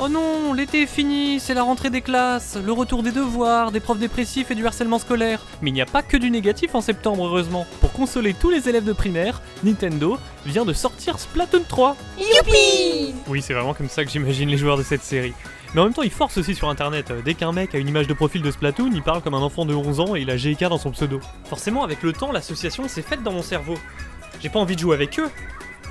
Oh non, l'été est fini, c'est la rentrée des classes, le retour des devoirs, des profs dépressifs et du harcèlement scolaire. Mais il n'y a pas que du négatif en septembre, heureusement. Pour consoler tous les élèves de primaire, Nintendo vient de sortir Splatoon 3. Youpi! Oui, c'est vraiment comme ça que j'imagine les joueurs de cette série. Mais en même temps, ils forcent aussi sur internet. Dès qu'un mec a une image de profil de Splatoon, il parle comme un enfant de 11 ans et il a GK dans son pseudo. Forcément, avec le temps, l'association s'est faite dans mon cerveau. J'ai pas envie de jouer avec eux.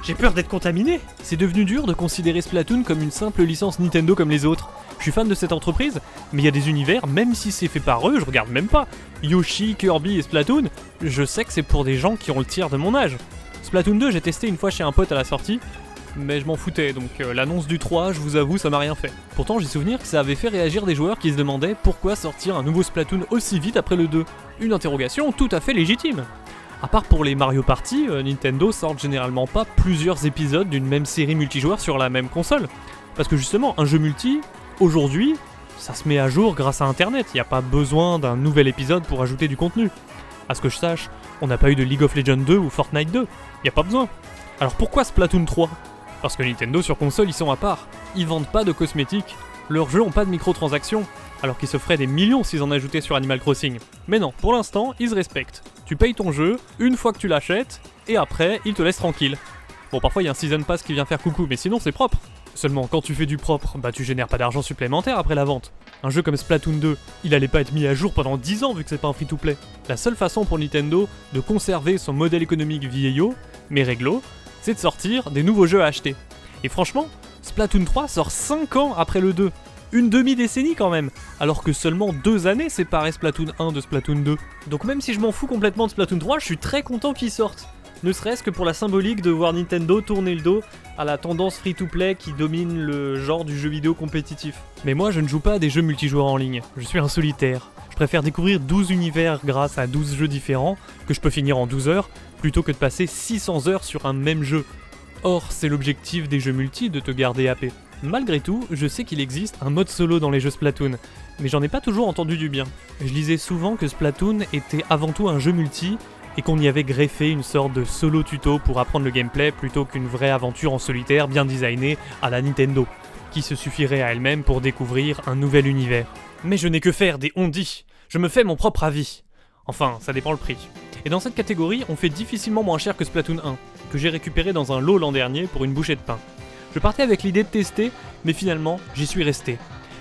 J'ai peur d'être contaminé. C'est devenu dur de considérer Splatoon comme une simple licence Nintendo comme les autres. Je suis fan de cette entreprise, mais il y a des univers, même si c'est fait par eux, je regarde même pas. Yoshi, Kirby et Splatoon, je sais que c'est pour des gens qui ont le tiers de mon âge. Splatoon 2, j'ai testé une fois chez un pote à la sortie, mais je m'en foutais, donc l'annonce du 3, je vous avoue, ça m'a rien fait. Pourtant, j'ai souvenir que ça avait fait réagir des joueurs qui se demandaient pourquoi sortir un nouveau Splatoon aussi vite après le 2. Une interrogation tout à fait légitime. À part pour les Mario Party, Nintendo sort généralement pas plusieurs épisodes d'une même série multijoueur sur la même console. Parce que justement, un jeu multi, aujourd'hui, ça se met à jour grâce à internet, y a pas besoin d'un nouvel épisode pour ajouter du contenu. À ce que je sache, on n'a pas eu de League of Legends 2 ou Fortnite 2, y a pas besoin. Alors pourquoi Splatoon 3 ? Parce que Nintendo sur console ils sont à part, ils vendent pas de cosmétiques, leurs jeux ont pas de microtransactions, alors qu'ils se feraient des millions s'ils en ajoutaient sur Animal Crossing. Mais non, pour l'instant, ils se respectent. Tu payes ton jeu, une fois que tu l'achètes, et après, ils te laissent tranquille. Bon, parfois il y a un Season Pass qui vient faire coucou, mais sinon c'est propre. Seulement, quand tu fais du propre, bah tu génères pas d'argent supplémentaire après la vente. Un jeu comme Splatoon 2, il allait pas être mis à jour pendant 10 ans vu que c'est pas un free-to-play. La seule façon pour Nintendo de conserver son modèle économique vieillot, mais réglo, c'est de sortir des nouveaux jeux à acheter. Et franchement, Splatoon 3 sort 5 ans après le 2. Une demi-décennie quand même, alors que seulement 2 années séparaient Splatoon 1 de Splatoon 2. Donc même si je m'en fous complètement de Splatoon 3, je suis très content qu'il sorte. Ne serait-ce que pour la symbolique de voir Nintendo tourner le dos à la tendance free-to-play qui domine le genre du jeu vidéo compétitif. Mais moi je ne joue pas à des jeux multijoueurs en ligne, je suis un solitaire. Je préfère découvrir 12 univers grâce à 12 jeux différents, que je peux finir en 12 heures, plutôt que de passer 600 heures sur un même jeu. Or, c'est l'objectif des jeux multi de te garder happé. Malgré tout, je sais qu'il existe un mode solo dans les jeux Splatoon, mais j'en ai pas toujours entendu du bien. Je lisais souvent que Splatoon était avant tout un jeu multi, et qu'on y avait greffé une sorte de solo tuto pour apprendre le gameplay plutôt qu'une vraie aventure en solitaire bien designée à la Nintendo, qui se suffirait à elle-même pour découvrir un nouvel univers. Mais je n'ai que faire des on-dit, je me fais mon propre avis. Enfin, ça dépend le prix. Et dans cette catégorie, on fait difficilement moins cher que Splatoon 1, que j'ai récupéré dans un lot l'an dernier pour une bouchée de pain. Je partais avec l'idée de tester, mais finalement, j'y suis resté.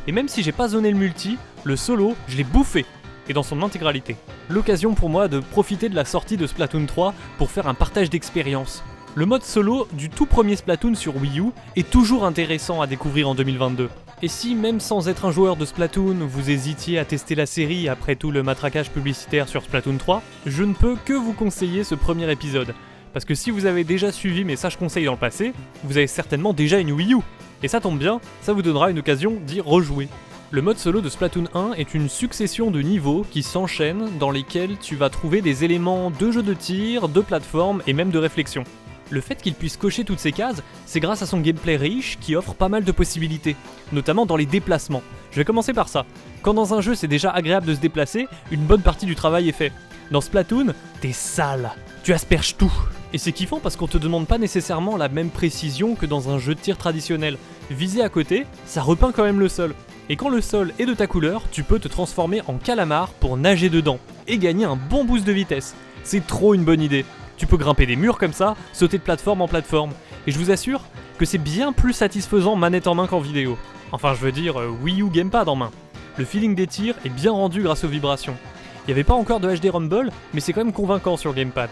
Et même si j'ai pas zoné le multi, le solo, je l'ai bouffé, et dans son intégralité. L'occasion pour moi de profiter de la sortie de Splatoon 3 pour faire un partage d'expérience. Le mode solo du tout premier Splatoon sur Wii U est toujours intéressant à découvrir en 2022. Et si, même sans être un joueur de Splatoon, vous hésitiez à tester la série après tout le matraquage publicitaire sur Splatoon 3, je ne peux que vous conseiller ce premier épisode. Parce que si vous avez déjà suivi mes sages conseils dans le passé, vous avez certainement déjà une Wii U. Et ça tombe bien, ça vous donnera une occasion d'y rejouer. Le mode solo de Splatoon 1 est une succession de niveaux qui s'enchaînent dans lesquels tu vas trouver des éléments de jeu de tir, de plateforme et même de réflexion. Le fait qu'il puisse cocher toutes ces cases, c'est grâce à son gameplay riche qui offre pas mal de possibilités, notamment dans les déplacements. Je vais commencer par ça. Quand dans un jeu c'est déjà agréable de se déplacer, une bonne partie du travail est fait. Dans Splatoon, t'es sale, tu asperges tout. Et c'est kiffant parce qu'on te demande pas nécessairement la même précision que dans un jeu de tir traditionnel. Viser à côté, ça repeint quand même le sol. Et quand le sol est de ta couleur, tu peux te transformer en calamar pour nager dedans et gagner un bon boost de vitesse. C'est trop une bonne idée. Tu peux grimper des murs comme ça, sauter de plateforme en plateforme. Et je vous assure que c'est bien plus satisfaisant manette en main qu'en vidéo. Enfin je veux dire Wii U Gamepad en main. Le feeling des tirs est bien rendu grâce aux vibrations. Il n'y avait pas encore de HD Rumble, mais c'est quand même convaincant sur le Gamepad.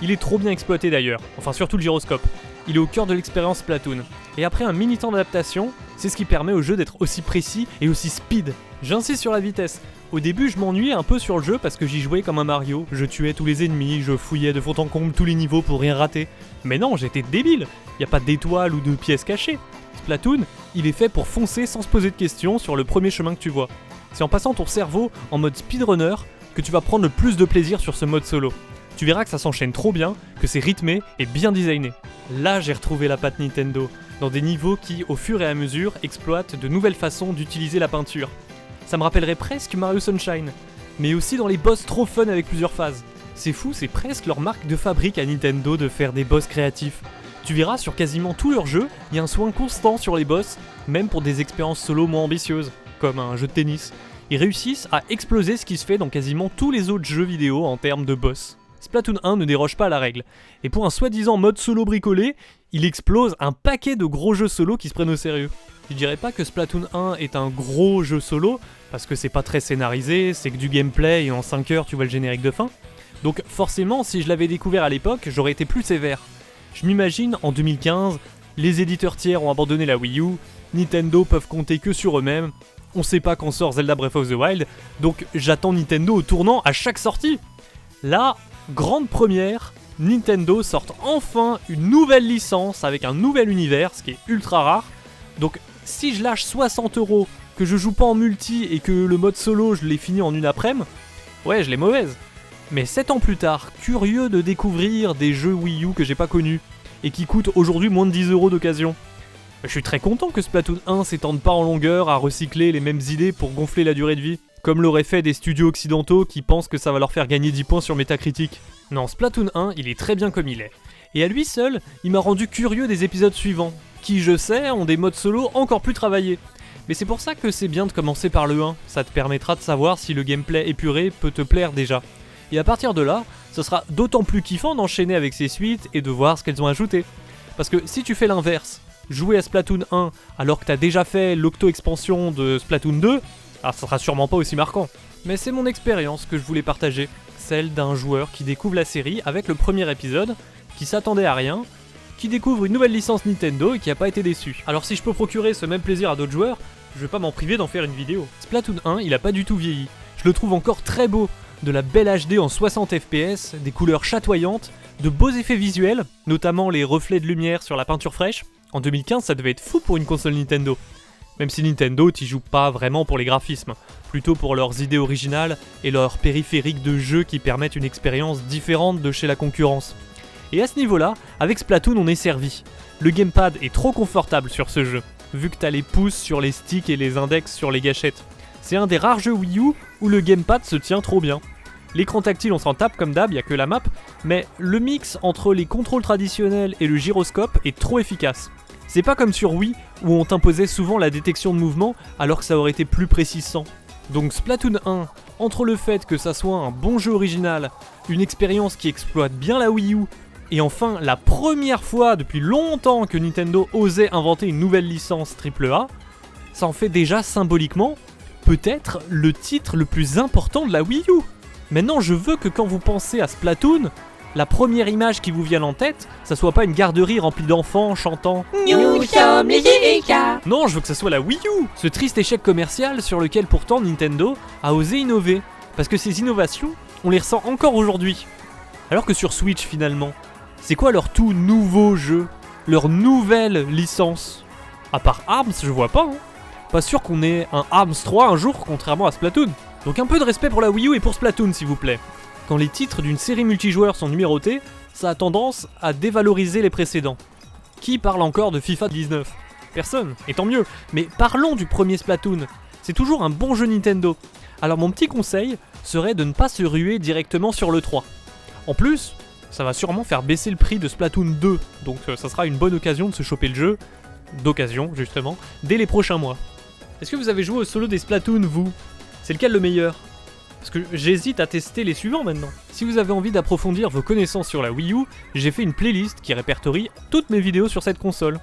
Il est trop bien exploité d'ailleurs, enfin surtout le gyroscope. Il est au cœur de l'expérience Splatoon. Et après un mini temps d'adaptation, c'est ce qui permet au jeu d'être aussi précis et aussi speed. J'insiste sur la vitesse. Au début, je m'ennuyais un peu sur le jeu parce que j'y jouais comme un Mario. Je tuais tous les ennemis, je fouillais de fond en comble tous les niveaux pour rien rater. Mais non, j'étais débile. Y a pas d'étoiles ou de pièces cachées. Splatoon, il est fait pour foncer sans se poser de questions sur le premier chemin que tu vois. C'est en passant ton cerveau en mode speedrunner que tu vas prendre le plus de plaisir sur ce mode solo. Tu verras que ça s'enchaîne trop bien, que c'est rythmé et bien designé. Là, j'ai retrouvé la patte Nintendo, dans des niveaux qui, au fur et à mesure, exploitent de nouvelles façons d'utiliser la peinture. Ça me rappellerait presque Mario Sunshine, mais aussi dans les boss trop fun avec plusieurs phases. C'est fou, c'est presque leur marque de fabrique à Nintendo de faire des boss créatifs. Tu verras sur quasiment tous leurs jeux, il y a un soin constant sur les boss, même pour des expériences solo moins ambitieuses, comme un jeu de tennis. Ils réussissent à exploser ce qui se fait dans quasiment tous les autres jeux vidéo en termes de boss. Splatoon 1 ne déroge pas à la règle, et pour un soi-disant mode solo bricolé, il explose un paquet de gros jeux solo qui se prennent au sérieux. Je dirais pas que Splatoon 1 est un gros jeu solo, parce que c'est pas très scénarisé, c'est que du gameplay et en 5 heures tu vois le générique de fin. Donc forcément, si je l'avais découvert à l'époque, j'aurais été plus sévère. Je m'imagine en 2015, les éditeurs tiers ont abandonné la Wii U, Nintendo peuvent compter que sur eux-mêmes, on sait pas quand sort Zelda Breath of the Wild, donc j'attends Nintendo au tournant à chaque sortie. Là, grande première, Nintendo sort enfin une nouvelle licence avec un nouvel univers, ce qui est ultra rare. Donc si je lâche 60€, que je joue pas en multi et que le mode solo je l'ai fini en une après-midi, ouais je l'ai mauvaise. Mais 7 ans plus tard, curieux de découvrir des jeux Wii U que j'ai pas connus et qui coûtent aujourd'hui moins de 10€ d'occasion. Je suis très content que Splatoon 1 s'étende pas en longueur à recycler les mêmes idées pour gonfler la durée de vie, comme l'auraient fait des studios occidentaux qui pensent que ça va leur faire gagner 10 points sur Metacritic. Non, Splatoon 1, il est très bien comme il est. Et à lui seul, il m'a rendu curieux des épisodes suivants, qui je sais ont des modes solo encore plus travaillés. Mais c'est pour ça que c'est bien de commencer par le 1, ça te permettra de savoir si le gameplay épuré peut te plaire déjà. Et à partir de là, ce sera d'autant plus kiffant d'enchaîner avec ces suites et de voir ce qu'elles ont ajouté. Parce que si tu fais l'inverse, jouer à Splatoon 1 alors que t'as déjà fait l'octo-expansion de Splatoon 2, alors ça sera sûrement pas aussi marquant. Mais c'est mon expérience que je voulais partager, celle d'un joueur qui découvre la série avec le premier épisode, qui s'attendait à rien, qui découvre une nouvelle licence Nintendo et qui a pas été déçu. Alors si je peux procurer ce même plaisir à d'autres joueurs, je vais pas m'en priver d'en faire une vidéo. Splatoon 1, il a pas du tout vieilli. Je le trouve encore très beau, de la belle HD en 60 fps, des couleurs chatoyantes, de beaux effets visuels, notamment les reflets de lumière sur la peinture fraîche. En 2015, ça devait être fou pour une console Nintendo. Même si Nintendo t'y joue pas vraiment pour les graphismes, plutôt pour leurs idées originales et leurs périphériques de jeu qui permettent une expérience différente de chez la concurrence. Et à ce niveau-là, avec Splatoon on est servi. Le gamepad est trop confortable sur ce jeu, vu que t'as les pouces sur les sticks et les index sur les gâchettes. C'est un des rares jeux Wii U où le gamepad se tient trop bien. L'écran tactile on s'en tape comme d'hab, y a que la map, mais le mix entre les contrôles traditionnels et le gyroscope est trop efficace. C'est pas comme sur Wii où on t'imposait souvent la détection de mouvement alors que ça aurait été plus précisant. Donc Splatoon 1, entre le fait que ça soit un bon jeu original, une expérience qui exploite bien la Wii U, et enfin la première fois depuis longtemps que Nintendo osait inventer une nouvelle licence AAA, ça en fait déjà symboliquement peut-être le titre le plus important de la Wii U. Maintenant je veux que quand vous pensez à Splatoon, la première image qui vous vient en tête, ça soit pas une garderie remplie d'enfants chantant « Nous sommes les Ika !» Non, je veux que ça soit la Wii U, ce triste échec commercial sur lequel pourtant Nintendo a osé innover. Parce que ces innovations, on les ressent encore aujourd'hui. Alors que sur Switch finalement, c'est quoi leur tout nouveau jeu, leur nouvelle licence? À part ARMS, je vois pas, hein. Pas sûr qu'on ait un ARMS 3 un jour, contrairement à Splatoon. Donc un peu de respect pour la Wii U et pour Splatoon s'il vous plaît. Quand les titres d'une série multijoueur sont numérotés, ça a tendance à dévaloriser les précédents. Qui parle encore de FIFA 19 ? Personne, et tant mieux. Mais parlons du premier Splatoon. C'est toujours un bon jeu Nintendo. Alors mon petit conseil serait de ne pas se ruer directement sur le 3. En plus, ça va sûrement faire baisser le prix de Splatoon 2, donc ça sera une bonne occasion de se choper le jeu, d'occasion justement, dès les prochains mois. Est-ce que vous avez joué au solo des Splatoon, vous ? C'est lequel le meilleur ? Parce que j'hésite à tester les suivants maintenant. Si vous avez envie d'approfondir vos connaissances sur la Wii U, j'ai fait une playlist qui répertorie toutes mes vidéos sur cette console.